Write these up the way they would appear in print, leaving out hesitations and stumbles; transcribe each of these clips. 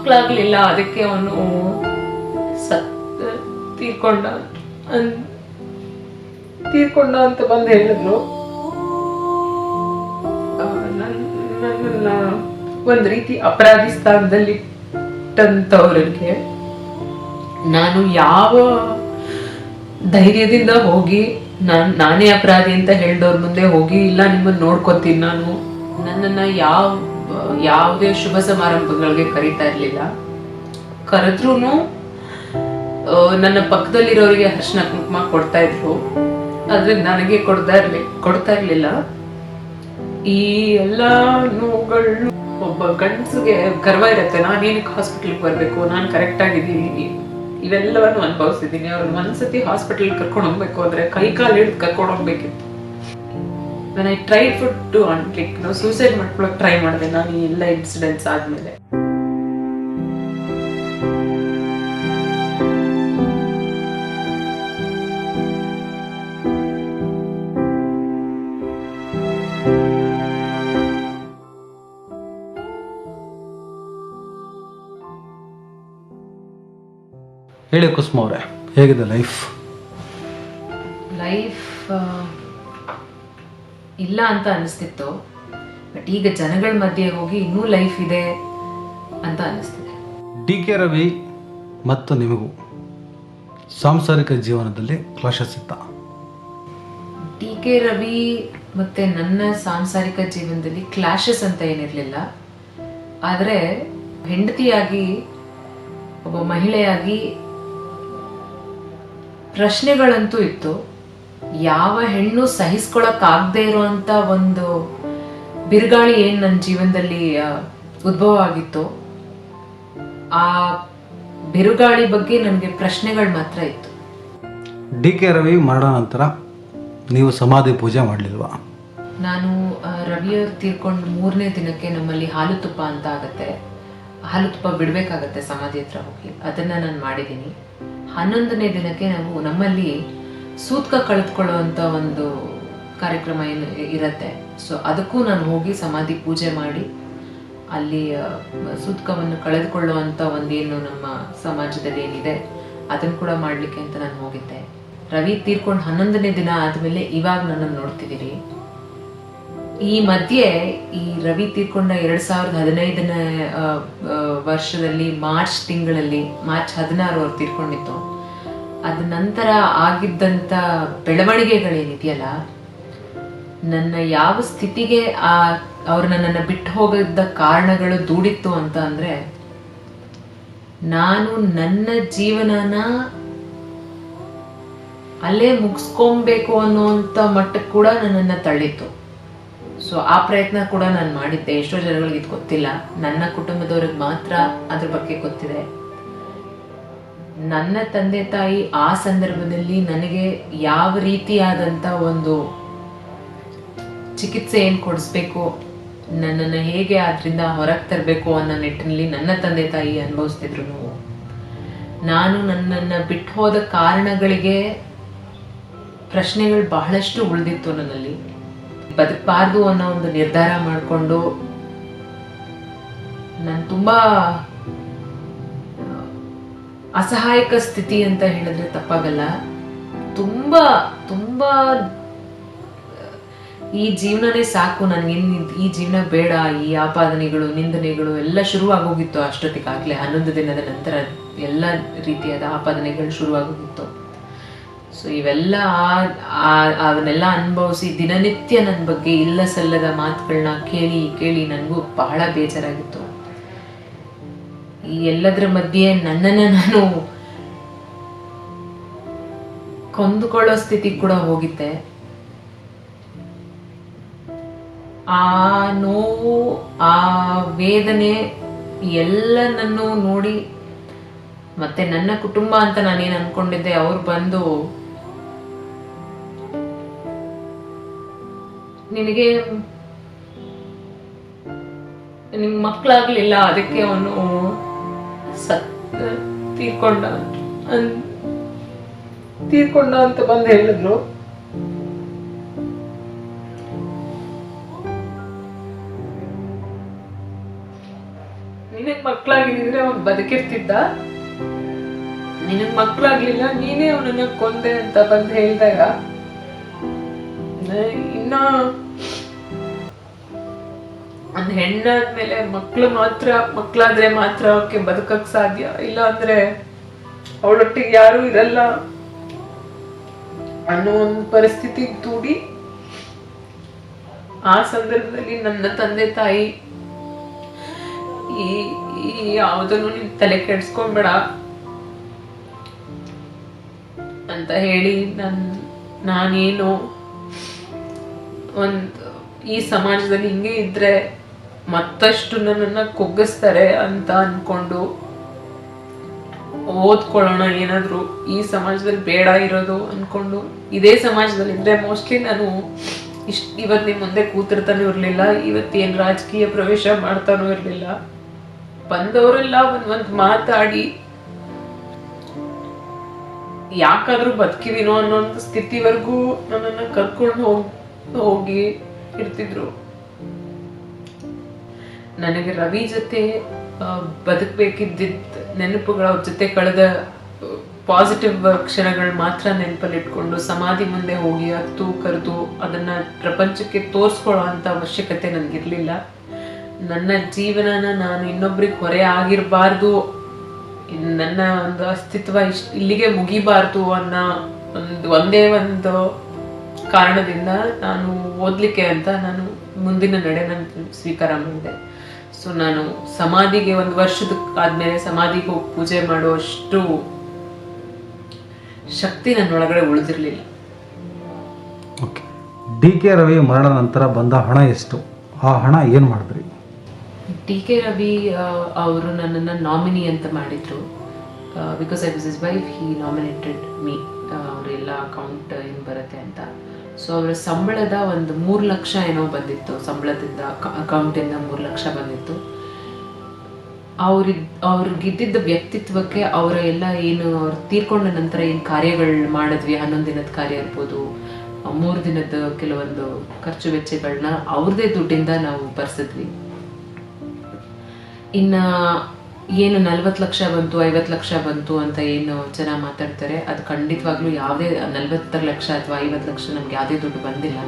ಮಕ್ಕಳಾಗ್ಲಿಲ್ಲ, ಅದಕ್ಕೆ ಅವನು ತೀರ್ಕೊಂಡ ಅಂತ ಬಂದು ಹೇಳಿದ್ರು. ನನ್ನ ಒಂದ್ ರೀತಿ ಅಪರಾಧಿ ಸ್ಥಾನದಲ್ಲಿ ಇಟ್ಟಂತವ್ರಿಗೆ ನಾನು ಯಾವ ಧೈರ್ಯದಿಂದ ಹೋಗಿ ನಾನೇ ಅಪರಾಧಿ ಅಂತ ಹೇಳ್ದವ್ರ ಮುಂದೆ ಹೋಗಿ ಇಲ್ಲ ನಿಮ್ಮನ್ನ ನೋಡ್ಕೊತೀನಿ ನಾನು, ನನ್ನನ್ನ ಯಾವುದೇ ಶುಭ ಸಮಾರಂಭಗಳಿಗೆ ಕರೀತಾ ಇರ್ಲಿಲ್ಲ. ಕರೆದ್ರೂ ನನ್ನ ಪಕ್ಕದಲ್ಲಿರೋರಿಗೆ ಅರ್ಶಿನ ಕುಂಕುಮ ಕೊಡ್ತಾ ಇದ್ರು, ಆದ್ರೆ ನನಗೆ ಕೊಡ್ತಾ ಇರ್ಲಿಲ್ಲ. ಈ ಎಲ್ಲಾ ನೋವುಗಳು ಒಬ್ಬ ಗಂಡಸಿಗೆ ಗರ್ವ ಇರುತ್ತೆ, ನಾನೇನಕ್ಕೆ ಹಾಸ್ಪಿಟಲ್ಗೆ ಬರ್ಬೇಕು, ನಾನು ಕರೆಕ್ಟ್ ಆಗಿದ್ದೀನಿ, ಇವೆಲ್ಲವನ್ನು ಅನುಭವಿಸಿದ್ದೀನಿ. ಅವ್ರನ್ನ ಒಂದ್ಸತಿ ಹಾಸ್ಪಿಟಲ್ ಕರ್ಕೊಂಡು ಹೋಗ್ಬೇಕು ಅಂದ್ರೆ ಕೈ ಕಾಲು ಹಿಡಿದು ಕರ್ಕೊಂಡು ಹೋಗ್ಬೇಕಿತ್ತು. when I tried to suicide ಮಾಡ್ಕೊಳಕ್ ಟ್ರೈ ಮಾಡಿದೆ ನಾನು ಈ ಎಲ್ಲ ಇನ್ಸಿಡೆಂಟ್ಸ್ ಆದ್ಮೇಲೆ. ಹೇಳಿ ಕುಸುಮ ಅವರೇ, ಹೇಗಿದೆ ಲೈಫ್? ಇಲ್ಲ ಅಂತ ಅನಿಸ್ತಿತ್ತು, ಬಟ್ ಈಗ ಜನಗಳ ಮಧ್ಯೆ ಹೋಗಿ ಇನ್ನೂ ಲೈಫ್ ಇದೆ ಅಂತ ಅನಿಸ್ತಿದೆ. DK ರವಿ ಮತ್ತು ನಿಮಗೂ ಸಾಂಸಾರಿಕ ಜೀವನದಲ್ಲಿ ಕ್ಲಾಶಸ್ ಇತ್ತ? DK ರವಿ ಮತ್ತೆ ನನ್ನ ಸಾಂಸಾರಿಕ ಜೀವನದಲ್ಲಿ ಕ್ಲಾಶಸ್ ಅಂತ ಏನಿರಲಿಲ್ಲ, ಆದರೆ ಹೆಂಡತಿಯಾಗಿ ಒಬ್ಬ ಮಹಿಳೆಯಾಗಿ ಪ್ರಶ್ನೆಗಳಂತೂ ಇತ್ತು. ಯಾವ ಹೆಣ್ಣು ಸಹಿಸ್ಕೊಳಕ್ಕಾಗದೇ ಇರುವಂತ ಒಂದು ಬಿರುಗಾಳಿ ಏನ್ ನನ್ನ ಜೀವನದಲ್ಲಿ ಉದ್ಭವ ಆಗಿತ್ತು, ಆ ಬಿರುಗಾಳಿ ಬಗ್ಗೆ ನನಗೆ ಪ್ರಶ್ನೆಗಳು ಮಾತ್ರ ಇತ್ತು. DK ರವಿ ಮರಣ ನಂತರ ನೀವು ಸಮಾಧಿ ಪೂಜೆ ಮಾಡಲಿಲ್ವಾ? ನಾನು ರವಿಯವ್ರು ತೀರ್ಕೊಂಡು 3ನೇ ದಿನಕ್ಕೆ ನಮ್ಮಲ್ಲಿ ಹಾಲು ತುಪ್ಪ ಅಂತ ಆಗತ್ತೆ, ಹಾಲು ತುಪ್ಪ ಬಿಡ್ಬೇಕಾಗತ್ತೆ ಸಮಾಧಿ ಹತ್ರ ಹೋಗಿ, ಅದನ್ನ ನಾನು ಮಾಡಿದ್ದೀನಿ. 11ನೇ ದಿನಕ್ಕೆ ನಮ್ಮಲ್ಲಿ ಸೂತ್ಕ ಕಳೆದುಕೊಳ್ಳುವಂತ ಒಂದು ಕಾರ್ಯಕ್ರಮ ಏನು ಇರತ್ತೆ, ಸೊ ಅದಕ್ಕೂ ನಾನು ಹೋಗಿ ಸಮಾಧಿ ಪೂಜೆ ಮಾಡಿ ಅಲ್ಲಿ ಸೂತ್ಕವನ್ನು ಕಳೆದುಕೊಳ್ಳುವಂತ ಒಂದೇನು ನಮ್ಮ ಸಮಾಜದಲ್ಲಿ ಏನಿದೆ ಅದನ್ನು ಕೂಡ ಮಾಡ್ಲಿಕ್ಕೆ ಅಂತ ನಾನು ಹೋಗಿದ್ದೆ. ರವಿ ತೀರ್ಕೊಂಡು 11ನೇ ದಿನ ಆದ್ಮೇಲೆ ಇವಾಗ ನನ್ನನ್ನು ನೋಡ್ತಿದ್ದೀರಿ. ಈ ಮಧ್ಯೆ ಈ ರವಿ ತೀರ್ಕೊಂಡ 2015ನೇ ವರ್ಷದಲ್ಲಿ ಮಾರ್ಚ್ ತಿಂಗಳಲ್ಲಿ, ಮಾರ್ಚ್ 16 ಅವ್ರು ತೀರ್ಕೊಂಡಿತ್ತು. ಅದ ನಂತರ ಆಗಿದ್ದಂತ ಬೆಳವಣಿಗೆಗಳೇನಿದೆಯಲ್ಲ, ನನ್ನ ಯಾವ ಸ್ಥಿತಿಗೆ ಅವ್ರು ನನ್ನನ್ನು ಬಿಟ್ಟು ಹೋಗಿದ್ದ ಕಾರಣಗಳು ದೂಡಿತ್ತು ಅಂತ ಅಂದ್ರೆ, ನಾನು ನನ್ನ ಜೀವನನ ಅಲ್ಲೇ ಮುಗಿಸ್ಕೊಬೇಕು ಅನ್ನೋಂಥ ಮಟ್ಟಕ್ಕೆ ಕೂಡ ನನ್ನನ್ನು ತಳ್ಳಿತ್ತು. ಸೊ ಆ ಪ್ರಯತ್ನ ಕೂಡ ನಾನು ಮಾಡಿದ್ದೆ. ಎಷ್ಟೋ ಜನಗಳಿಗೆ ಇದು ಗೊತ್ತಿಲ್ಲ, ನನ್ನ ಕುಟುಂಬದವ್ರಿಗೆ ಮಾತ್ರ ಅದ್ರ ಬಗ್ಗೆ ಗೊತ್ತಿದೆ. ನನ್ನ ತಂದೆ ತಾಯಿ ಆ ಸಂದರ್ಭದಲ್ಲಿ ನನಗೆ ಯಾವ ರೀತಿಯಾದಂಥ ಒಂದು ಚಿಕಿತ್ಸೆ ಏನು ಕೊಡಿಸ್ಬೇಕು, ನನ್ನನ್ನು ಹೇಗೆ ಅದರಿಂದ ಹೊರಗೆ ತರಬೇಕು ಅನ್ನೋ ನಿಟ್ಟಿನಲ್ಲಿ ನನ್ನ ತಂದೆ ತಾಯಿ ಅನುಭವಿಸ್ತಿದ್ರು. ನಾನು ನನ್ನನ್ನು ಬಿಟ್ಟು ಹೋದ ಕಾರಣಗಳಿಗೆ ಪ್ರಶ್ನೆಗಳು ಬಹಳಷ್ಟು ಉಳಿದಿತ್ತು ನನ್ನಲ್ಲಿ. ಬದುಕಬಾರ್ದು ಅನ್ನೋ ಒಂದು ನಿರ್ಧಾರ ಮಾಡಿಕೊಂಡು ನಾನು ತುಂಬಾ ಅಸಹಾಯಕ ಸ್ಥಿತಿ ಅಂತ ಹೇಳಿದ್ರೆ ತಪ್ಪಾಗಲ್ಲ, ತುಂಬಾ ತುಂಬಾ ಈ ಜೀವನನೇ ಸಾಕು, ನನಗೇನು ಈ ಜೀವನ ಬೇಡ, ಈ ಆಪಾದನೆಗಳು ನಿಂದನೆಗಳು ಎಲ್ಲ ಶುರುವಾಗೋಗಿತ್ತು ಅಷ್ಟೊತ್ತಿಗಾಗಲೇ. 11 ದಿನದ ನಂತರ ಎಲ್ಲ ರೀತಿಯಾದ ಆಪಾದನೆಗಳು ಶುರುವಾಗೋಗಿತ್ತು. ಸೊ ಇವೆಲ್ಲ ಅವನ್ನೆಲ್ಲ ಅನುಭವಿಸಿ ದಿನನಿತ್ಯ ನನ್ನ ಬಗ್ಗೆ ಇಲ್ಲ ಸಲ್ಲದ ಮಾತುಗಳನ್ನ ಕೇಳಿ ಕೇಳಿ ನನಗೂ ಬಹಳ ಬೇಜಾರಾಗಿತ್ತು. ಈ ಎಲ್ಲದರ ಮಧ್ಯೆ ನನ್ನನ್ನು ನಾನು ಕೊಂದುಕೊಳ್ಳೋ ಸ್ಥಿತಿ ಕೂಡ ಹೋಗಿದ್ದೆ. ಆ ನೋವು, ಆ ವೇದನೆ ಎಲ್ಲನನ್ನು ನೋಡಿ ಮತ್ತೆ ನನ್ನ ಕುಟುಂಬ ಅಂತ ನಾನೇನು ಅನ್ಕೊಂಡಿದ್ದೆ, ಅವ್ರು ಬಂದು ನಿನಗೆ ನಿಮ್ ಮಕ್ಕಳಾಗ್ಲಿಲ್ಲ, ಅದಕ್ಕೆ ಅವನು ತೀರ್ಕೊಂಡ ಅಂತ ಬಂದು ಹೇಳಿದ್ರು. ನಿನಗ್ ಮಕ್ಳಾಗಿದ್ರೆ ಅವ್ನು ಬದುಕಿರ್ತಿದ್ದ, ನಿನಗ್ ಮಕ್ಳಾಗ್ಲಿಲ್ಲ, ನೀನೇ ಅವನನ್ನ ಕೊಂದೆ ಅಂತ ಬಂದು ಹೇಳಿದಾಗ ಇನ್ನ ಒಂದ್ ಹೆಣ್ಣಾದ್ಮೇಲೆ ಮಕ್ಳಾದ್ರೆ ಮಾತ್ರ ಅವಕ್ಕೆ ಬದುಕಕ್ ಸಾಧ್ಯ, ಇಲ್ಲ ಅಂದ್ರೆ ಅವಳೊಟ್ಟಿಗೆ ಯಾರು ಇರಲ್ಲ ಅನ್ನೋ ಒಂದು ಪರಿಸ್ಥಿತಿ ದೂಡಿ ಆ ಸಂದರ್ಭದಲ್ಲಿ ನನ್ನ ತಂದೆ ತಾಯಿ ಈ ಯಾವುದನ್ನು ನೀನ್ ತಲೆ ಕೆಡ್ಸ್ಕೊಂಬೇಡ ಅಂತ ಹೇಳಿ ನಾನೇನು ಈ ಸಮಾಜದಲ್ಲಿ ಹಿಂಗೆ ಇದ್ರೆ ಮತ್ತಷ್ಟು ನನ್ನನ್ನ ಕುಗ್ಗಿಸ್ತಾರೆ ಅಂತ ಅನ್ಕೊಂಡು ಓದ್ಕೊಳ್ಳೋಣ ಏನಾದ್ರು ಈ ಸಮಾಜದಲ್ಲಿ ಬೇಡ ಇರೋದು ಅನ್ಕೊಂಡು ಇದೇ ಸಮಾಜದಲ್ಲಿ ಇದ್ರೆ ಮೋಸ್ಟ್ಲಿ ನಾನು ಇವತ್ ನಿಮ್ ಮುಂದೆ ಕೂತಿರ್ತಾನೂ ಇರ್ಲಿಲ್ಲ, ಇವತ್ತೇನ್ ರಾಜಕೀಯ ಪ್ರವೇಶ ಮಾಡ್ತಾನೂ ಇರ್ಲಿಲ್ಲ. ಬಂದವರೆಲ್ಲ ಒಂದ್ ಮಾತಾಡಿ ಯಾಕಾದ್ರೂ ಬದುಕಿದೀನೋ ಅನ್ನೋ ಸ್ಥಿತಿವರೆಗೂ ನನ್ನನ್ನ ಕರ್ಕೊಂಡು ಹೋಗಿ ಇರ್ತಿದ್ರು. ನನಗೆ ರವಿ ಜೊತೆ ಬದುಕಬೇಕಿದ್ದಿದ್ದ ನೆನಪುಗಳ ಅವ್ರ ಜೊತೆ ಕಳೆದ ಪಾಸಿಟಿವ್ ಕ್ಷಣಗಳು ಮಾತ್ರ ನೆನಪಲ್ಲಿ ಇಟ್ಕೊಂಡು ಸಮಾಧಿ ಮುಂದೆ ಹೋಗಿ ಹತ್ತು ಕರೆದು ಅದನ್ನ ಪ್ರಪಂಚಕ್ಕೆ ತೋರಿಸ್ಕೊಳ್ಳೋ ಅಂತ ಅವಶ್ಯಕತೆ ನನಗಿರ್ಲಿಲ್ಲ. ನನ್ನ ಜೀವನನ ನಾನು ಇನ್ನೊಬ್ರಿಗೆ ಹೊರೆ ಆಗಿರಬಾರ್ದು, ನನ್ನ ಒಂದು ಅಸ್ತಿತ್ವ ಇಲ್ಲಿಗೆ ಮುಗಿಬಾರ್ದು ಅನ್ನೋ ಒಂದೇ ಒಂದು ಕಾರಣದಿಂದ ನಾನು ಓದ್ಲಿಕ್ಕೆ ಅಂತ ನಾನು ಮುಂದಿನ ನಡೆ ನಾನು ಸ್ವೀಕಾರ ಮಾಡಿದೆ. ಸೊ ನಾನು ಸಮಾಧಿಗೆ 1 ವರ್ಷದ ಆದ್ಮೇಲೆ ಸಮಾಧಿಗೆ ಹೋಗಿ ಪೂಜೆ ಮಾಡುವಷ್ಟು ಶಕ್ತಿ ನನ್ನ ಒಳಗಡೆ ಉಳಿದಿರ್ಲಿಲ್ಲ. ಓಕೆ, DK ರವಿ ಮರಣ ನಂತರ ಬಂದ ಹಣ ಎಷ್ಟು? ಆ ಹಣ ಏನು ಮಾಡಿದ್ರಿ? DK ರವಿ ಅವರು ನನ್ನನ್ನು ನಾಮಿನಿ ಅಂತ ಮಾಡಿದ್ರು. Because I was his wife, he nominated me. ಅವರೆಲ್ಲ ಅಕೌಂಟ್ ಏನು ಬರುತ್ತೆ ಅಂತ. ಸೊ ಅವರ ಸಂಬಳದ ಒಂದು 3 ಲಕ್ಷ ಏನೋ ಬಂದಿತ್ತು, ಸಂಬಳದಿಂದ ಅಕೌಂಟಿಂದ 3 ಲಕ್ಷ ಬಂದಿತ್ತು. ಅವ್ರಿಗಿದ್ದಿದ್ದ ವ್ಯಕ್ತಿತ್ವಕ್ಕೆ ಅವರ ಎಲ್ಲ ಏನು ಅವ್ರು ತೀರ್ಕೊಂಡ ನಂತರ ಏನು ಕಾರ್ಯಗಳು ಮಾಡಿದ್ವಿ, 11 ದಿನದ ಕಾರ್ಯ ಇರ್ಬೋದು, 3 ದಿನದ ಕೆಲವೊಂದು ಖರ್ಚು ವೆಚ್ಚಗಳನ್ನ ಅವ್ರದೇ ದುಡ್ಡಿಂದ ನಾವು ಬರ್ಸಿದ್ವಿ. ಇನ್ನ ಏನು 40 ಲಕ್ಷ ಬಂತು 50 ಲಕ್ಷ ಬಂತು ಅಂತ ಏನು ಜನ ಮಾತಾಡ್ತಾರೆ, ಅದು ಖಂಡಿತವಾಗ್ಲೂ ಯಾವುದೇ 40 ಲಕ್ಷ ಅಥವಾ 50 ಲಕ್ಷ ನಮ್ಗೆ ಯಾವುದೇ ದುಡ್ಡು ಬಂದಿಲ್ಲ.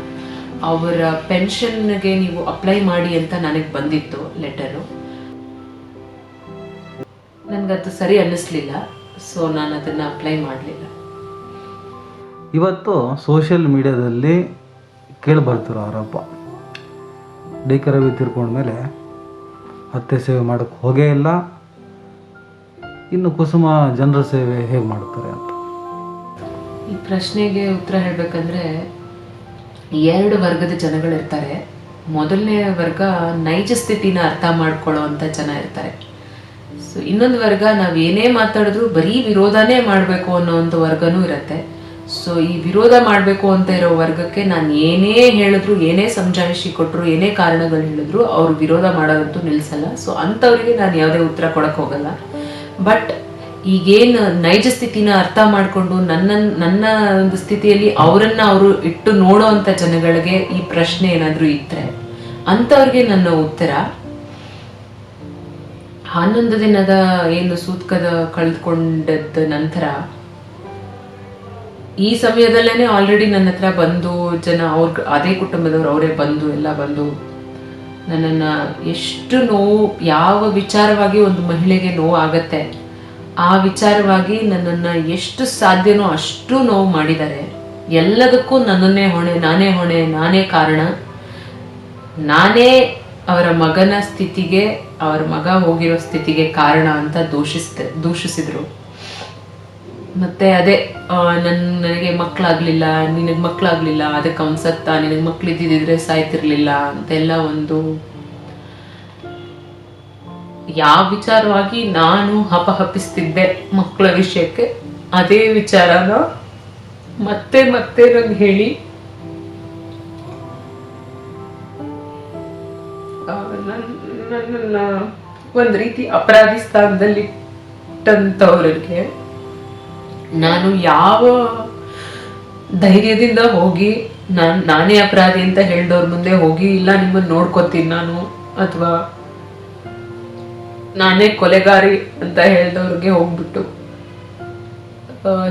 ಅವರ ಪೆನ್ಷನ್ಗೆ ನೀವು ಅಪ್ಲೈ ಮಾಡಿ ಅಂತ ನನಗೆ ಬಂದಿತ್ತು ಲೆಟರು. ನನಗದು ಸರಿ ಅನ್ನಿಸ್ಲಿಲ್ಲ, ಸೊ ನಾನು ಅದನ್ನು ಅಪ್ಲೈ ಮಾಡಲಿಲ್ಲ. ಇವತ್ತು ಸೋಷಿಯಲ್ ಮೀಡಿಯಾದಲ್ಲಿ ಕೇಳಿಬರ್ತಿರೋ ಆರೋಪ, DK ರವಿ ತೀರ್ಕೊಂಡ್ಮೇಲೆ ಹತ್ಯೆ ಸೇವೆ ಮಾಡೋಕ್ಕೆ ಹೋಗೇ ಇಲ್ಲ, ಇನ್ನು ಕುಸುಮ ಜನರ ಸೇವೆ ಹೇಗೆ ಮಾಡ್ತಾರೆ ಅಂತ. ಈ ಪ್ರಶ್ನೆಗೆ ಉತ್ತರ ಹೇಳಬೇಕಂದ್ರೆ 2 ವರ್ಗದ ಜನಗಳಿರ್ತಾರೆ. ಮೊದಲನೇ ವರ್ಗ ನೈಜ ಸ್ಥಿತಿನ ಅರ್ಥ ಮಾಡ್ಕೊಳ್ಳೋ ಅಂತ ಜನ ಇರ್ತಾರೆ. ಸೊ ಇನ್ನೊಂದು ವರ್ಗ ನಾವು ಏನೇ ಮಾತಾಡಿದ್ರು ಬರೀ ವಿರೋಧನೇ ಮಾಡಬೇಕು ಅನ್ನೋ ಒಂದು ವರ್ಗನೂ ಇರುತ್ತೆ. ಸೊ ಈ ವಿರೋಧ ಮಾಡಬೇಕು ಅಂತ ಇರೋ ವರ್ಗಕ್ಕೆ ನಾನು ಏನೇ ಹೇಳಿದ್ರು, ಏನೇ ಸಮಜಾಯಿಷಿ ಕೊಟ್ಟರು, ಏನೇ ಕಾರಣಗಳು ಹೇಳಿದ್ರು ಅವ್ರು ವಿರೋಧ ಮಾಡೋದಂತೂ ನಿಲ್ಲಿಸಲ್ಲ. ಸೊ ಅಂಥವ್ರಿಗೆ ನಾನು ಯಾವುದೇ ಉತ್ತರ ಕೊಡಕ್ಕೆ ಹೋಗಲ್ಲ. ಬಟ್ ಈಗೇನು ನೈಜ ಸ್ಥಿತಿನ ಅರ್ಥ ಮಾಡಿಕೊಂಡು ನನ್ನ ಒಂದು ಸ್ಥಿತಿಯಲ್ಲಿ ಅವರನ್ನ ಅವರು ಇಟ್ಟು ನೋಡೋ ಅಂಥ ಜನಗಳಿಗೆ ಈ ಪ್ರಶ್ನೆ ಏನಾದರೂ ಇದ್ರೆ ಅಂಥವ್ರಿಗೆ ನನ್ನ ಉತ್ತರ, 11 ದಿನದ ಏನು ಸೂತ್ಕದ ಕಳೆದುಕೊಂಡದ ನಂತರ ಈ ಸಮಯದಲ್ಲೇನೆ ಆಲ್ರೆಡಿ ನನ್ನ ಹತ್ರ ಬಂದು ಜನ ಅದೇ ಕುಟುಂಬದವ್ರು ಅವರೇ ಬಂದು ಎಲ್ಲ ಬಂದು ನನ್ನನ್ನ ಎಷ್ಟು ನೋವು, ಯಾವ ವಿಚಾರವಾಗಿ ಒಂದು ಮಹಿಳೆಗೆ ನೋವು ಆಗತ್ತೆ ಆ ವಿಚಾರವಾಗಿ ನನ್ನನ್ನ ಎಷ್ಟು ಸಾಧ್ಯನೋ ಅಷ್ಟು ನೋವು ಮಾಡಿದ್ದಾರೆ. ಎಲ್ಲದಕ್ಕೂ ನನ್ನನ್ನೇ ಹೊಣೆ, ನಾನೇ ಕಾರಣ, ನಾನೇ ಅವರ ಮಗನ ಸ್ಥಿತಿಗೆ, ಅವರ ಮಗ ಹೋಗಿರೋ ಸ್ಥಿತಿಗೆ ಕಾರಣ ಅಂತ ದೂಷಿಸಿದ್ರು. ಮತ್ತೆ ಅದೇ ನನಗೆ ಮಕ್ಕಳಾಗ್ಲಿಲ್ಲ, ನಿನಗೆ ಮಕ್ಕಳಾಗ್ಲಿಲ್ಲ, ಅದಕ್ಕೆ ಅವನ್ ಸತ್ತ, ನಿನಗೆ ಮಕ್ಕಳಿದ್ದಿದ್ರೆ ಸಾಯ್ತಿರ್ಲಿಲ್ಲ ಅಂತೆಲ್ಲ ಒಂದು ಯಾವ ವಿಚಾರವಾಗಿ ನಾನು ಹಪಹಪಿಸ್ತಿದ್ದೆ ಮಕ್ಕಳ ವಿಷಯಕ್ಕೆ, ಅದೇ ವಿಚಾರನ ಮತ್ತೆ ನಂಗೆ ಹೇಳಿ ನನ್ನನ್ನ ಒಂದ್ ರೀತಿ ಅಪರಾಧಿ ಸ್ಥಾನದಲ್ಲಿ ಇಟ್ಟಂತವ್ರಿಗೆ ನಾನು ಯಾವ ಧೈರ್ಯದಿಂದ ಹೋಗಿ ನಾನೇ ಅಪರಾಧಿ ಅಂತ ಹೇಳಿದವ್ರ ಮುಂದೆ ಹೋಗಿ ಇಲ್ಲ ನಿಮ್ಮನ್ನ ನೋಡ್ಕೋತೀನಿ ನಾನು, ಅಥವಾ ನಾನೇ ಕೊಲೆಗಾರಿ ಅಂತ ಹೇಳ್ದವ್ರಿಗೆ ಹೋಗ್ಬಿಟ್ಟು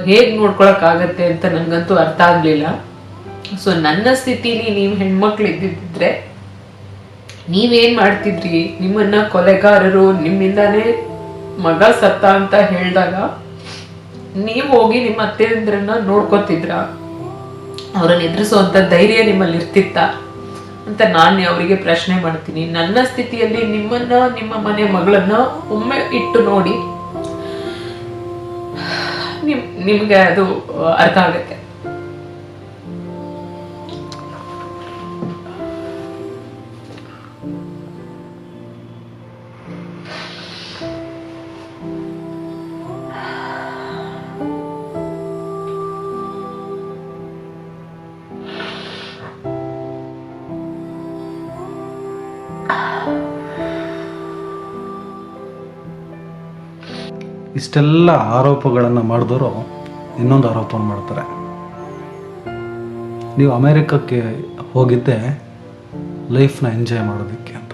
ಹೇಗ್ ನೋಡ್ಕೊಳಕ್ ಆಗತ್ತೆ ಅಂತ ನನ್ಗಂತೂ ಅರ್ಥ ಆಗ್ಲಿಲ್ಲ. ಸೊ ನನ್ನ ಸ್ಥಿತಿಲಿ ನೀವು ಹೆಣ್ಮಕ್ಳು ಇದ್ದಿದ್ರೆ ನೀವೇನ್ ಮಾಡ್ತಿದ್ರಿ? ನಿಮ್ಮನ್ನ ಕೊಲೆಗಾರರು ನಿಮ್ಮಿಂದಾನೇ ಮಗ ಸತ್ತ ಅಂತ ಹೇಳಿದಾಗ ನೀವ್ ಹೋಗಿ ನಿಮ್ಮ ಅತ್ತೆಯಂದ್ರನ್ನ ನೋಡ್ಕೊತಿದ್ರ? ಅವ್ರನ್ನ ಎದುರಿಸುವಂತ ಧೈರ್ಯ ನಿಮ್ಮಲ್ಲಿ ಇರ್ತಿತ್ತ ಅಂತ ನಾನು ಅವರಿಗೆ ಪ್ರಶ್ನೆ ಮಾಡ್ತೀನಿ. ನನ್ನ ಸ್ಥಿತಿಯಲ್ಲಿ ನಿಮ್ಮನ್ನ, ನಿಮ್ಮ ಮನೆ ಮಗಳನ್ನ ಒಮ್ಮೆ ಇಟ್ಟು ನೋಡಿ, ನಿಮ್ಗೆ ಅದು ಅರ್ಥ ಆಗತ್ತೆ. ಇಷ್ಟೆಲ್ಲ ಆರೋಪಗಳನ್ನು ಮಾಡಿದವರು ಇನ್ನೊಂದು ಆರೋಪವನ್ನು ಮಾಡ್ತಾರೆ. ನೀವು ಅಮೇರಿಕಕ್ಕೆ ಹೋಗಿದ್ದೆ ಲೈಫ್ನ ಎಂಜಾಯ್ ಮಾಡೋದಕ್ಕೆ ಅಂತ.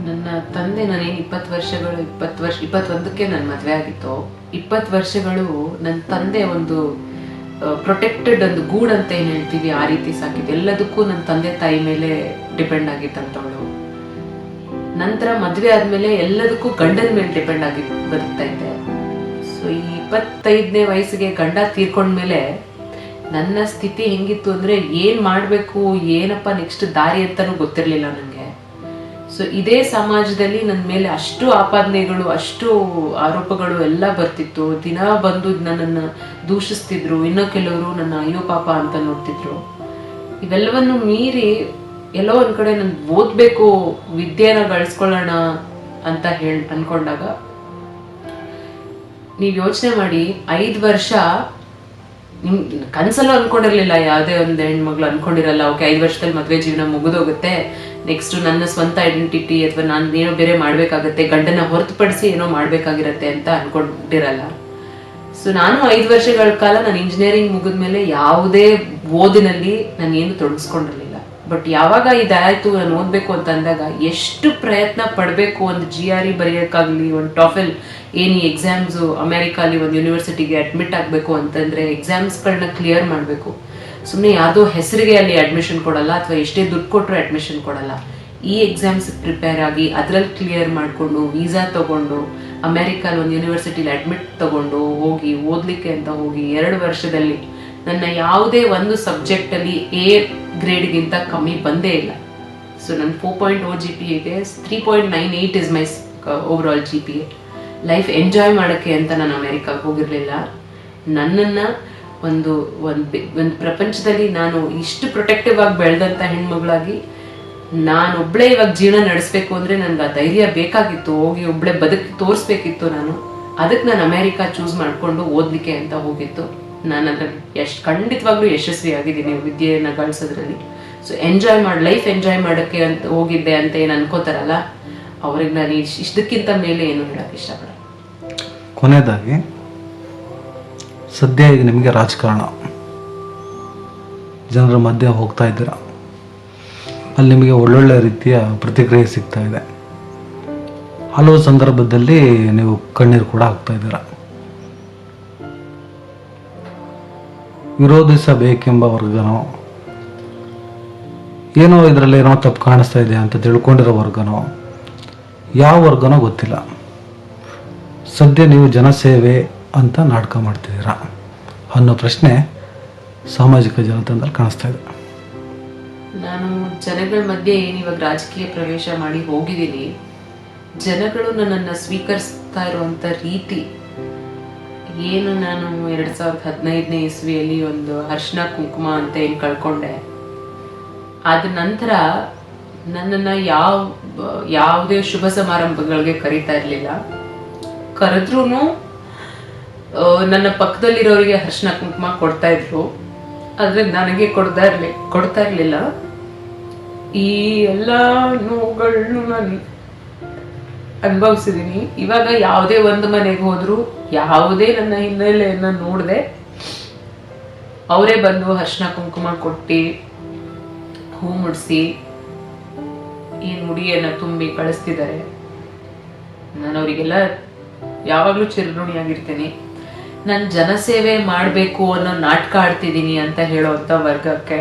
ನನ್ನ ತಂದೆ, ನಾನೇನು 21ಕ್ಕೆ ನನ್ನ ಮದುವೆ ಆಗಿತ್ತು. 20 ವರ್ಷಗಳು ನನ್ನ ತಂದೆ ಒಂದು ಪ್ರೊಟೆಕ್ಟೆಡ್, ಒಂದು ಗೂಡ್ ಅಂತ ಏನು ಹೇಳ್ತೀವಿ ಆ ರೀತಿ ಸಾಕಿದ್ದು. ಎಲ್ಲದಕ್ಕೂ ನನ್ನ ತಂದೆ ತಾಯಿ ಮೇಲೆ ಡಿಪೆಂಡ್ ಆಗಿತ್ತಂತವಳು. ನಂತರ ಮದುವೆ ಆದ್ಮೇಲೆ ಎಲ್ಲದಕ್ಕೂ ಗಂಡನ ಮೇಲೆ ಡಿಪೆಂಡ್ ಆಗಿ ಬದುಕ್ತಾ ಇದ್ದೆ. ಸೊ ಈ 25ನೇ ವಯಸ್ಸಿಗೆ ಗಂಡ ತೀರ್ಕೊಂಡ್ಮೇಲೆ ನನ್ನ ಸ್ಥಿತಿ ಹೆಂಗಿತ್ತು ಅಂದ್ರೆ ಏನ್ ಮಾಡ್ಬೇಕು, ಏನಪ್ಪ ನೆಕ್ಸ್ಟ್ ದಾರಿ ಅಂತಾನು ಗೊತ್ತಿರ್ಲಿಲ್ಲ ನನಗೆ. ಸೊ ಇದೇ ಸಮಾಜದಲ್ಲಿ ನನ್ನ ಮೇಲೆ ಅಷ್ಟು ಆಪಾದನೆಗಳು, ಅಷ್ಟು ಆರೋಪಗಳು ಎಲ್ಲ ಬರ್ತಿತ್ತು. ದಿನ ಬಂದು ನನ್ನನ್ನು ದೂಷಿಸ್ತಿದ್ರು. ಇನ್ನೂ ಕೆಲವರು ನನ್ನ ಅಯ್ಯೋ ಪಾಪ ಅಂತ ನೋಡ್ತಿದ್ರು. ಇವೆಲ್ಲವನ್ನು ಮೀರಿ ಎಲ್ಲೋ ಒಂದ್ ಕಡೆ ನನ್ ಓದ್ಬೇಕು, ವಿದ್ಯೆನ ಗಳಿಸ್ಕೊಳ್ಳೋಣ ಅಂತ ಅನ್ಕೊಂಡಾಗ ನೀವ್ ಯೋಚನೆ ಮಾಡಿ, 5 ವರ್ಷ ನಿಮ್ ಕನ್ಸಲ್ಲೂ ಅನ್ಕೊಂಡಿರ್ಲಿಲ್ಲ. ಯಾವ್ದೇ ಒಂದು ಹೆಣ್ಮಗ್ಳು ಅನ್ಕೊಂಡಿರಲ್ಲ, ಓಕೆ 5 ವರ್ಷದಲ್ಲಿ ಮದ್ವೆ ಜೀವನ ಮುಗಿದೋಗುತ್ತೆ, ನೆಕ್ಸ್ಟ್ ನನ್ನ ಸ್ವಂತ ಐಡೆಂಟಿಟಿ ಅಥವಾ ನಾನು ಏನೋ ಬೇರೆ ಮಾಡ್ಬೇಕಾಗತ್ತೆ, ಗಂಡನ ಹೊರತುಪಡಿಸಿ ಏನೋ ಮಾಡ್ಬೇಕಾಗಿರತ್ತೆ ಅಂತ ಅನ್ಕೊಂಡಿರಲ್ಲ. ಸೊ ನಾನು 5 ವರ್ಷಗಳ ಕಾಲ ನಾನು ಇಂಜಿನಿಯರಿಂಗ್ ಮುಗಿದ್ಮೇಲೆ ಯಾವುದೇ ಓದಿನಲ್ಲಿ ನಾನು ಏನು ತೊಡಗಿಸ್ಕೊಂಡಿರ್ಲಿಲ್ಲ. ಬಟ್ ಯಾವಾಗ ಇದಾಯ್ತು, ನಾನು ಓದ್ಬೇಕು ಅಂತ ಅಂದಾಗ ಎಷ್ಟು ಪ್ರಯತ್ನ ಪಡಬೇಕು, ಒಂದು GRE ಬರೆಯೋಕ್ಕಾಗ್ಲಿ, ಒಂದು TOEFL ಏನು ಎಕ್ಸಾಮ್ಸ್, ಅಮೆರಿಕಾಲಿ ಒಂದು ಯೂನಿವರ್ಸಿಟಿಗೆ ಅಡ್ಮಿಟ್ ಆಗಬೇಕು ಅಂತಂದ್ರೆ ಎಕ್ಸಾಮ್ಸ್ಗಳನ್ನ ಕ್ಲಿಯರ್ ಮಾಡಬೇಕು. ಸುಮ್ಮನೆ ಯಾವುದೋ ಹೆಸರಿಗೆ ಅಲ್ಲಿ ಅಡ್ಮಿಷನ್ ಕೊಡಲ್ಲ, ಅಥವಾ ಎಷ್ಟೇ ದುಡ್ಡು ಕೊಟ್ಟರು ಅಡ್ಮಿಷನ್ ಕೊಡಲ್ಲ. ಈ ಎಕ್ಸಾಮ್ಸ್ ಪ್ರಿಪೇರ್ ಆಗಿ ಅದ್ರಲ್ಲಿ ಕ್ಲಿಯರ್ ಮಾಡಿಕೊಂಡು ವೀಸಾ ತಗೊಂಡು ಅಮೆರಿಕಲ್ಲಿ ಒಂದು ಯೂನಿವರ್ಸಿಟಿಲಿ ಅಡ್ಮಿಟ್ ತಗೊಂಡು ಹೋಗಿ ಓದ್ಲಿಕ್ಕೆ ಅಂತ ಹೋಗಿ 2 ವರ್ಷದಲ್ಲಿ ನನ್ನ ಯಾವುದೇ ಒಂದು ಸಬ್ಜೆಕ್ಟಲ್ಲಿ A ಗ್ರೇಡ್ಗಿಂತ ಕಮ್ಮಿ ಬಂದೇ ಇಲ್ಲ. ಸೊ ನನ್ನ 4.0 GPAಗೆ 3.98 is my over all GPA. Life enjoy ಮಾಡೋಕ್ಕೆ ಅಂತ ನಾನು ಅಮೆರಿಕಾಗೆ ಹೋಗಿರಲಿಲ್ಲ. ನನ್ನನ್ನು ಒಂದು ಪ್ರಪಂಚದಲ್ಲಿ ನಾನು ಇಷ್ಟು ಪ್ರೊಟೆಕ್ಟಿವ್ ಆಗಿ ಬೆಳೆದಂಥ ಹೆಣ್ಮಗಳಾಗಿ ನಾನೊಬ್ಳೇ ಇವಾಗ ಜೀವನ ನಡೆಸಬೇಕು ಅಂದರೆ ನನಗೆ ಆ ಧೈರ್ಯ ಬೇಕಾಗಿತ್ತು. ಹೋಗಿ ಒಬ್ಳೆ ಬದುಕಿ ತೋರಿಸ್ಬೇಕಿತ್ತು ನಾನು. ಅದಕ್ಕೆ ನಾನು ಅಮೆರಿಕಾ ಚೂಸ್ ಮಾಡಿಕೊಂಡು ಓದಲಿಕ್ಕೆ ಅಂತ ಹೋಗಿತ್ತು. ನಾನು ಅದ್ರಲ್ಲಿ ಖಂಡಿತವಾಗ್ಲೂ ಯಶಸ್ವಿ ಆಗಿದ್ದೀನಿ ವಿದ್ಯೆಯನ್ನು ಗಳಿಸೋದ್ರಲ್ಲಿ. ಸೊ ಲೈಫ್ ಎಂಜಾಯ್ ಮಾಡೋಕ್ಕೆ ಅಂತ ಹೋಗಿದ್ದೆ ಅಂತ ಏನು ಅನ್ಕೋತಾರಲ್ಲ, ಅವ್ರಿಗೆ ನಾನು ಇಷ್ಟಕ್ಕಿಂತ ಮೇಲೆ ಏನು ಹೇಳೋಕ್ಕೆ ಇಷ್ಟಪಡ. ಕೊನೆಯದಾಗಿ, ಸದ್ಯ ಈಗ ನಿಮಗೆ ರಾಜಕಾರಣ, ಜನರ ಮಧ್ಯೆ ಹೋಗ್ತಾ ಇದ್ದೀರಾ, ಅಲ್ಲಿ ನಿಮಗೆ ಒಳ್ಳೊಳ್ಳೆ ರೀತಿಯ ಪ್ರತಿಕ್ರಿಯೆ ಸಿಗ್ತಾ ಇದೆ. ಹಲವು ಸಂದರ್ಭದಲ್ಲಿ ನೀವು ಕಣ್ಣೀರು ಕೂಡ ಹಾಕ್ತಾ ಇದ್ದೀರಾ. ವಿರೋಧಿಸಬೇಕೆಂಬ ವರ್ಗನೋ, ಏನೋ ಇದರಲ್ಲಿ ಏನೋ ತಪ್ಪು ಕಾಣಿಸ್ತಾ ಇದೆ ಅಂತ ತಿಳ್ಕೊಂಡಿರೋ ವರ್ಗನೋ, ಯಾವ ವರ್ಗನೋ ಗೊತ್ತಿಲ್ಲ, ಸದ್ಯ ನೀವು ಜನಸೇವೆ ಅಂತ ನಾಟಕ ಮಾಡ್ತಿದ್ದೀರಾ ಅನ್ನೋ ಪ್ರಶ್ನೆ ಸಾಮಾಜಿಕ ಜಾಲತಾಣದಲ್ಲಿ ಕಾಣಿಸ್ತಾ ಇದೆ. ನಾನು ಜನಗಳ ಮಧ್ಯೆ ಏನು ಇವಾಗ ರಾಜಕೀಯ ಪ್ರವೇಶ ಮಾಡಿ ಹೋಗಿದ್ದೀನಿ, ಜನಗಳು ನನ್ನನ್ನು ಸ್ವೀಕರಿಸ್ತಾ ಇರುವಂಥ ರೀತಿ ಏನು, ನಾನು 2015ನೇ ಇಸ್ವಿಯಲ್ಲಿ ಒಂದು ಅರ್ಶಿನ ಕುಂಕುಮ ಅಂತ ಏನು ಕಳ್ಕೊಂಡೆ, ಅದ ನಂತರ ನನ್ನನ್ನು ಯಾವುದೇ ಶುಭ ಸಮಾರಂಭಗಳಿಗೆ ಕರೀತಾ ಇರಲಿಲ್ಲ. ಕರೆದ್ರೂ ನನ್ನ ಪಕ್ಕದಲ್ಲಿರೋರಿಗೆ ಅರ್ಶಿನ ಕುಂಕುಮ ಕೊಡ್ತಾ ಇದ್ರು, ಆದರೆ ನನಗೆ ಕೊಡ್ತಾ ಇರಲಿಲ್ಲ. ಈ ಎಲ್ಲ ನೋವುಗಳನ್ನು ನಾನು ಅನುಭವಿಸಿದೀನಿ. ಇವಾಗ ಯಾವುದೇ ಒಂದು ಮನೆಗೆ ಹೋದ್ರು, ಯಾವುದೇ ನನ್ನ ಹಿನ್ನೆಲೆಯನ್ನ ನೋಡದೆ ಅವರೇ ಬಂದು ಅರ್ಶಿನ ಕುಂಕುಮ ಕೊಟ್ಟು ಹೂ ಮುಡಿಸಿ ಈ ಮುಡಿಯನ್ನ ತುಂಬಿ ಕಳಿಸ್ತಿದ್ದಾರೆ. ನಾನು ಅವರಿಗೆಲ್ಲ ಯಾವಾಗಲೂ ಚಿರಋಣಿಯಾಗಿರ್ತೀನಿ. ನಾನು ಜನಸೇವೆ ಮಾಡಬೇಕು ಅನ್ನೋ ನಾಟಕ ಆಡ್ತಿದ್ದೀನಿ ಅಂತ ಹೇಳೋವಂಥ ವರ್ಗಕ್ಕೆ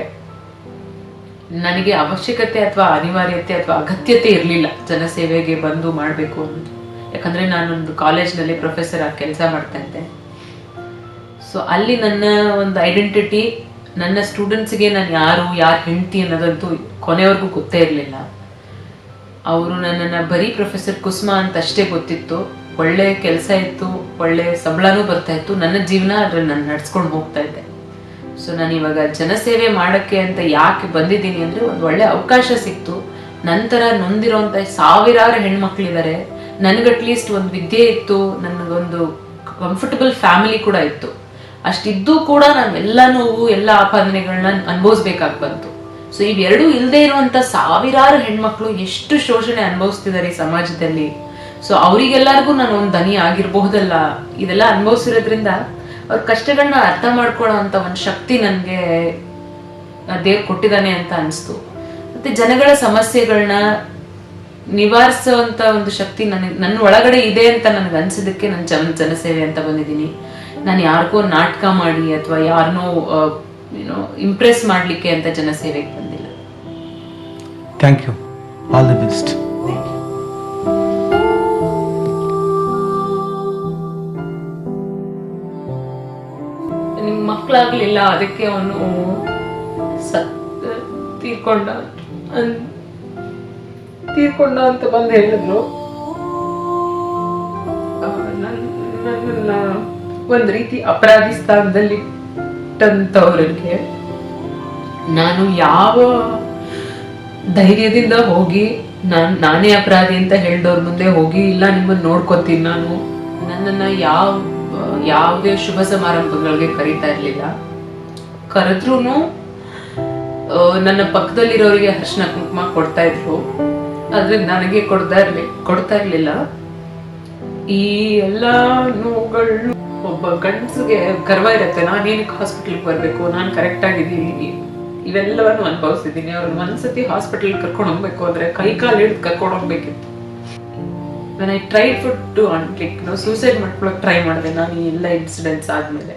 ನನಗೆ ಅವಶ್ಯಕತೆ ಅಥವಾ ಅನಿವಾರ್ಯತೆ ಅಥವಾ ಅಗತ್ಯತೆ ಇರಲಿಲ್ಲ ಜನಸೇವೆಗೆ ಬಂದು ಮಾಡಬೇಕು ಅನ್ನೋದು. ಯಾಕಂದರೆ ನಾನೊಂದು ಕಾಲೇಜ್ನಲ್ಲಿ ಪ್ರೊಫೆಸರ್ ಆಗಿ ಕೆಲಸ ಮಾಡ್ತಾ ಇದ್ದೆ. ಸೊ ಅಲ್ಲಿ ನನ್ನ ಒಂದು ಐಡೆಂಟಿಟಿ, ನನ್ನ ಸ್ಟೂಡೆಂಟ್ಸ್ಗೆ ನಾನು ಯಾರು ಹೆಂಡತಿ ಅನ್ನೋದಂತೂ ಕೊನೆವರೆಗೂ ಗೊತ್ತೇ ಇರಲಿಲ್ಲ. ಅವರು ನನ್ನನ್ನು ಬರೀ ಪ್ರೊಫೆಸರ್ ಕುಸುಮಾ ಅಂತ ಅಷ್ಟೇ ಗೊತ್ತಿತ್ತು. ಒಳ್ಳೆ ಕೆಲಸ ಇತ್ತು, ಒಳ್ಳೆ ಸಂಬಳನೂ ಬರ್ತಾ ಇತ್ತು, ನನ್ನ ಜೀವನ ಅದ್ರಲ್ಲಿ ನಾನು ನಡ್ಸ್ಕೊಂಡು ಹೋಗ್ತಾ ಇದ್ದೆ. ಸೊ ನಾನು ಇವಾಗ ಜನಸೇವೆ ಮಾಡೋಕ್ಕೆ ಅಂತ ಯಾಕೆ ಬಂದಿದ್ದೀನಿ ಅಂದರೆ ಒಂದು ಒಳ್ಳೆ ಅವಕಾಶ ಸಿಕ್ತು. ನಂತರ ನೊಂದಿರೋಂಥ ಸಾವಿರಾರು ಹೆಣ್ಮಕ್ಳಿದ್ದಾರೆ. ನನಗೆ ಅಟ್ಲೀಸ್ಟ್ ಒಂದು ವಿದ್ಯೆ ಇತ್ತು, ನನಗೊಂದು ಕಂಫರ್ಟಬಲ್ ಫ್ಯಾಮಿಲಿ ಕೂಡ ಇತ್ತು. ಅಷ್ಟಿದ್ದು ಕೂಡ ನಾನು ಎಲ್ಲ ನೋವು, ಎಲ್ಲ ಆಪಾದನೆಗಳನ್ನ ಅನುಭವಿಸ್ಬೇಕಾಗಿ ಬಂತು. ಸೊ ಇವೆರಡೂ ಇಲ್ಲದೆ ಇರುವಂಥ ಸಾವಿರಾರು ಹೆಣ್ಮಕ್ಳು ಎಷ್ಟು ಶೋಷಣೆ ಅನುಭವಿಸ್ತಿದ್ದಾರೆ ಈ ಸಮಾಜದಲ್ಲಿ. ಸೊ ಅವರಿಗೆಲ್ಲರಿಗೂ ನಾನು ಒಂದು ದನಿ ಆಗಿರಬಹುದಲ್ಲ. ಇದೆಲ್ಲ ಅನುಭವಿಸಿರೋದ್ರಿಂದ ಅವ್ರ ಕಷ್ಟಗಳನ್ನ ಅರ್ಥ ಮಾಡ್ಕೊಳ್ಳೋ ಅಂತ ಒಂದು ಶಕ್ತಿ ನನಗೆ ದೇವ್ರು ಕೊಟ್ಟಿದ್ದಾನೆ ಅಂತ ಅನಿಸ್ತು. ಮತ್ತೆ ಜನಗಳ ಸಮಸ್ಯೆಗಳನ್ನ ನಿವಾರಿಸುವಂತ ಒಂದು ಶಕ್ತಿ ನನ್ನ ಒಳಗಡೆ ಇದೆ ಅಂತ ನನಗೆ ಅನ್ಸಿದ್ದಕ್ಕೆ ನಾನು ಜನಸೇವೆ ಅಂತ ಬಂದಿದ್ದೀನಿ. ನಾನು ಯಾರಿಗೋ ನಾಟಕ ಮಾಡಿ ಅಥವಾ ಯಾರನ್ನೋ ಇಂಪ್ರೆಸ್ ಮಾಡಲಿಕ್ಕೆ ಅಂತ ಜನಸೇವೆಗೆ ಬಂದಿಲ್ಲ. Thank you. All the best. ನಿಮ್ ಮಕ್ಕಳಾಗ್ಲಿಲ್ಲ, ಅದಕ್ಕೆ ಅವನು ತೀರ್ಕೊಂಡ ಅಂತ ಬಂದು ಹೇಳಿದ್ರು. ನನ್ನ ಒಂದ್ ರೀತಿ ಅಪರಾಧಿ ಸ್ಥಾನದಲ್ಲಿ ಇಟ್ಟಂತವ್ರಿಗೆ ನಾನು ಯಾವ ಧೈರ್ಯದಿಂದ ಹೋಗಿ ನಾನೇ ಅಪರಾಧಿ ಅಂತ ಹೇಳ್ದವ್ರ ಮುಂದೆ ಹೋಗಿ ಇಲ್ಲ ನಿಮ್ಮನ್ನ ನೋಡ್ಕೊತೀನಿ, ನಾನು ನನ್ನನ್ನ ಯಾವುದೇ ಶುಭ ಸಮಾರಂಭಗಳಿಗೆ ಕರೀತಾ ಇರ್ಲಿಲ್ಲ. ಕರೆದ್ರೂ ನನ್ನ ಪಕ್ಕದಲ್ಲಿರೋರಿಗೆ ಅರಿಶಿನ ಕುಂಕುಮ ಕೊಡ್ತಾ ಇದ್ರು, ಆದ್ರೆ ನನಗೆ ಕೊಡ್ತಾ ಇರ್ಲಿಲ್ಲ. ಈ ಎಲ್ಲ ನೋವುಗಳು ಒಬ್ಬ ಗಂಡಸಿಗೆ ಗರ್ವ ಇರುತ್ತೆ, ನಾನೇನಕ್ಕೆ ಹಾಸ್ಪಿಟಲ್ಗೆ ಬರ್ಬೇಕು, ನಾನು ಕರೆಕ್ಟ್ ಆಗಿದ್ದೀನಿ, ಇವೆಲ್ಲವನ್ನು ಅನುಭವಿಸಿದ್ದೀನಿ. ಅವ್ರನ್ನ ಒಂದ್ಸತಿ ಹಾಸ್ಪಿಟಲ್ ಕರ್ಕೊಂಡು ಹೋಗ್ಬೇಕು ಅಂದ್ರೆ ಕೈ ಕಾಲು ಹಿಡಿದು ಕರ್ಕೊಂಡು ಹೋಗ್ಬೇಕಿತ್ತು. when I tried to suicide ಮಾಡ್ಕೊಳಕ್ ಟ್ರೈ ಮಾಡಿದೆ ನಾನು ಈ ಎಲ್ಲ ಇನ್ಸಿಡೆಂಟ್ಸ್ ಆದ್ಮೇಲೆ.